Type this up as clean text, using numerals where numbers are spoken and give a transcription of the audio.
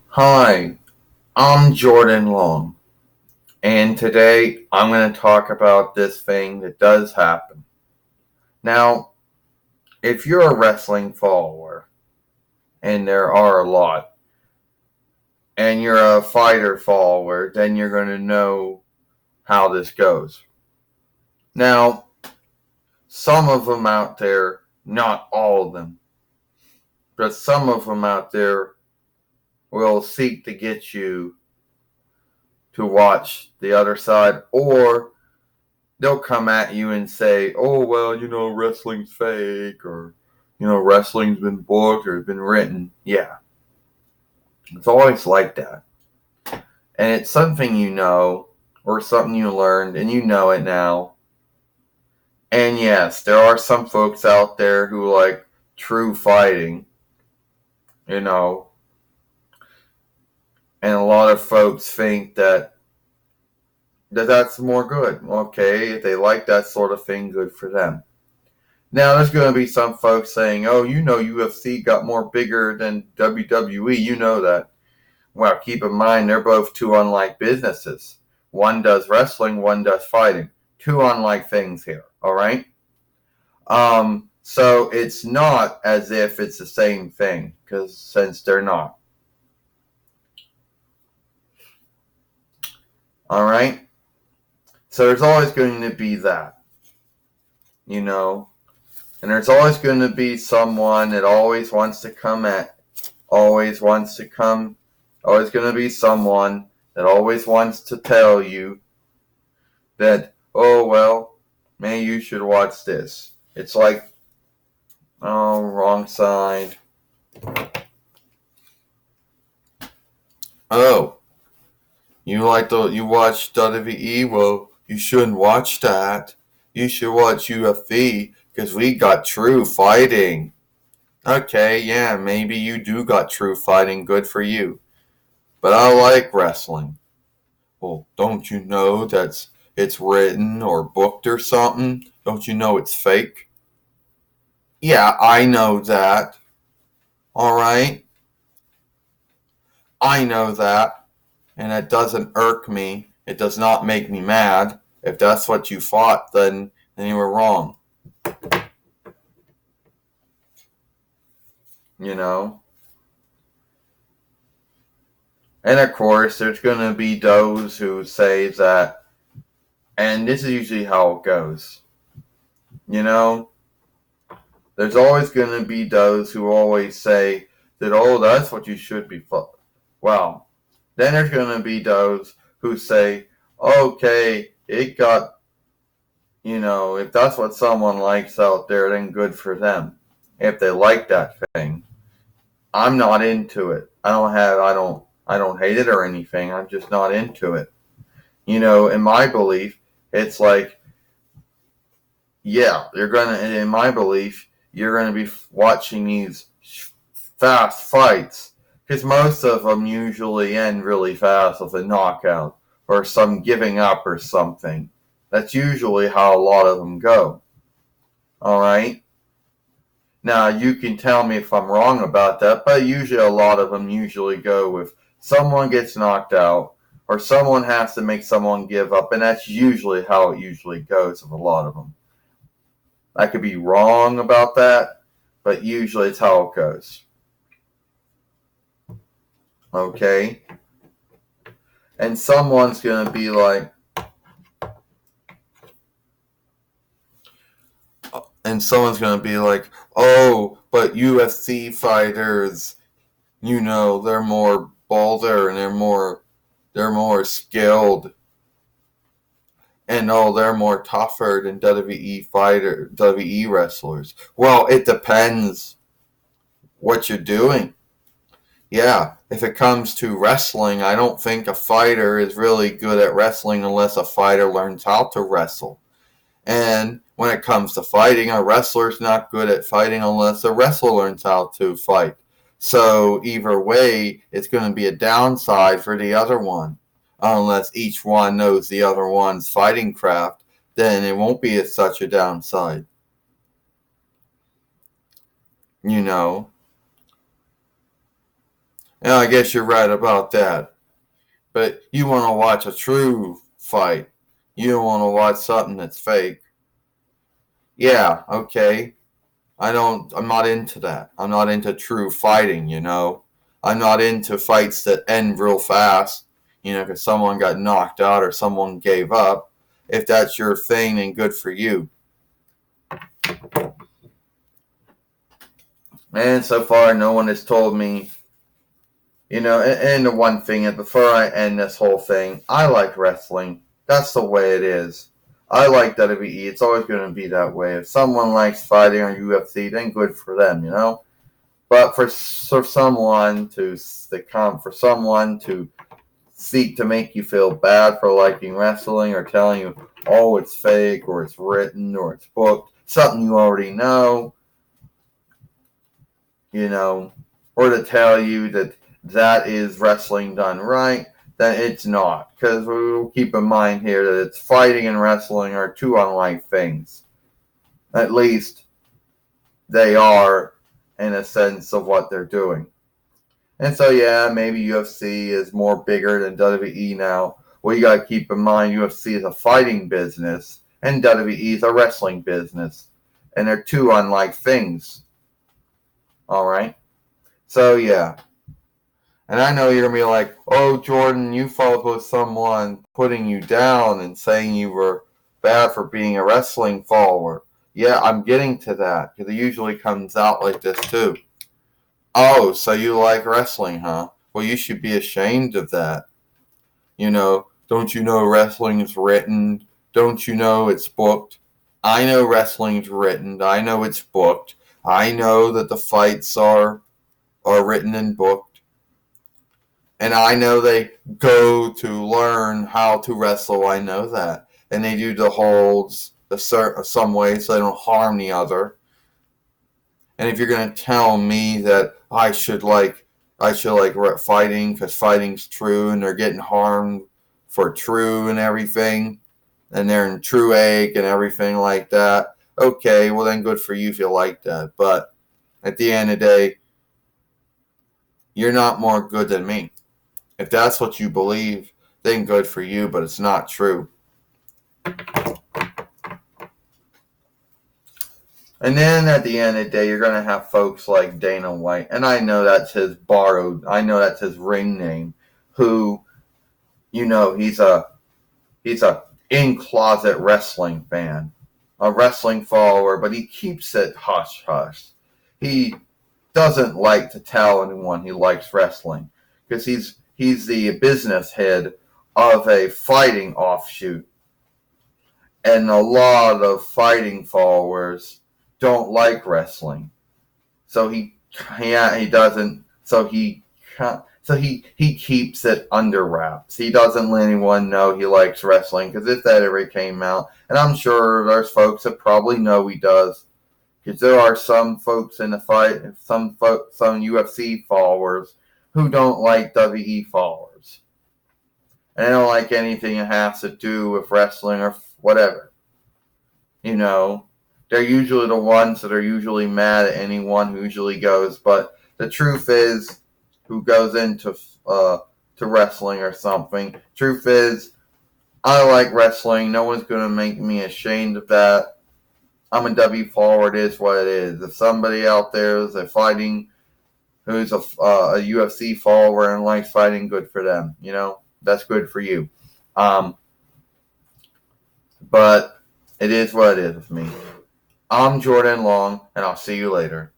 Hi, I'm Jordan Long, and today I'm going to talk about this thing that does happen. Now, if you're a wrestling follower, and there are a lot, and you're a fighter follower, then you're going to know how this goes. Now, some of them out there, not all of them, but some of them out there will seek to get you to watch the other side, or they'll come at you and say, "Oh well, wrestling's fake," or wrestling's been booked or been written. Yeah, it's always like that, and it's something or something you learned, and you know it now. And yes, there are some folks out there who like true fighting, you know, and a lot of folks think that's more good. Okay, if they like that sort of thing, good for them. Now, there's going to be some folks saying, "Oh, UFC got more bigger than WWE. You know that." Well, keep in mind, they're both two unlike businesses. One does wrestling, one does fighting. Two unlike things here, all right? So it's not as if it's the same thing, because since they're not. All right? So there's always going to be that, and there's always going to be someone that always wants to come at, always going to be someone that always wants to tell you that, oh, well, maybe you should watch this. It's like, oh, wrong side. Oh, you watch WWE? Well, you shouldn't watch that. You should watch UFC because we got true fighting. Okay, yeah, maybe you do got true fighting. Good for you. But I like wrestling. Well, don't you know it's written or booked or something? Don't you know it's fake? Yeah, I know that. All right. I know that. And it doesn't irk me. It does not make me mad. If that's what you thought, then you were wrong. You know? And of course, there's going to be those who say that, and this is usually how it goes. You know? There's always going to be those who always say that, oh, that's what you should be. Well, then there's going to be those who say, okay, it got, if that's what someone likes out there, then good for them. If they like that thing. I'm not into it. I don't hate it or anything. I'm just not into it. In my belief, it's like, yeah, in my belief, you're gonna be watching these fast fights because most of them usually end really fast with a knockout or some giving up or something. That's usually how a lot of them go. All right. Now you can tell me if I'm wrong about that, but usually a lot of them usually go with someone gets knocked out or someone has to make someone give up, and that's usually how it usually goes with a lot of them. I could be wrong about that, but usually it's how it goes. Okay? And someone's going to be like, oh, but UFC fighters, they're more bolder and they're more skilled. And oh, they're more tougher than WWE wrestlers. Well, it depends what you're doing. Yeah, if it comes to wrestling, I don't think a fighter is really good at wrestling unless a fighter learns how to wrestle. And when it comes to fighting, a wrestler's not good at fighting unless a wrestler learns how to fight. So either way, it's going to be a downside for the other one, unless each one knows the other one's fighting craft. then it won't be such a downside. You know. And I guess you're right about that. But you want to watch a true fight. You don't want to watch something that's fake. Yeah, okay. I'm not into that. I'm not into true fighting, you know. I'm not into fights that end real fast, you know, because someone got knocked out or someone gave up. If that's your thing, then good for you. And so far, no one has told me, you know, and the one thing, and before I end this whole thing, I like wrestling. That's the way it is. I like WWE. It's always going to be that way. If someone likes fighting or UFC, then good for them, you know? But for someone to for someone to seek to make you feel bad for liking wrestling or telling you, oh, it's fake or it's written or it's booked, something you already know, you know, or to tell you that that is wrestling done right, then it's not. Because we'll keep in mind here that it's fighting and wrestling are two unlike things. At least they are in a sense of what they're doing. And so, yeah, maybe UFC is more bigger than WWE now. Well, you got to keep in mind UFC is a fighting business and WWE is a wrestling business. And they're two unlike things. All right? So, yeah. And I know you're going to be like, oh, Jordan, you fought with someone putting you down and saying you were bad for being a wrestling follower. Yeah, I'm getting to that because it usually comes out like this too. Oh, so you like wrestling, huh? Well, you should be ashamed of that. You know, don't you know wrestling is written? Don't you know it's booked? I know wrestling's written. I know it's booked. I know that the fights are written and booked. And I know they go to learn how to wrestle. I know that. And they do the holds some way so they don't harm the other. And if you're going to tell me that I should like fighting because fighting's true and they're getting harmed for true and everything, and they're in true ache and everything like that, okay, well then good for you if you like that. But at the end of the day, you're not more good than me. If that's what you believe, then good for you, but it's not true. And then at the end of the day, you're going to have folks like Dana White, and I know that's I know that's his ring name, who, you know, he's a in-closet wrestling fan, a wrestling follower, but he keeps it hush-hush. He doesn't like to tell anyone he likes wrestling because he's the business head of a fighting offshoot, and a lot of fighting followers don't like wrestling. So he doesn't. He keeps it under wraps. He doesn't let anyone know he likes wrestling because if that ever came out, and I'm sure there's folks that probably know he does, because there are some folks in the fight, some UFC followers who don't like WWE followers, and they don't like anything that has to do with wrestling or whatever. You know, they're usually the ones that are usually mad at anyone who usually goes. But the truth is, who goes into to wrestling or something. Truth is, I like wrestling. No one's gonna make me ashamed of that. I'm a W follower. It is what it is. If somebody out there is a fighting, who's a UFC follower and likes fighting, good for them. You know, that's good for you. But it is what it is with me. I'm Jordan Long, and I'll see you later.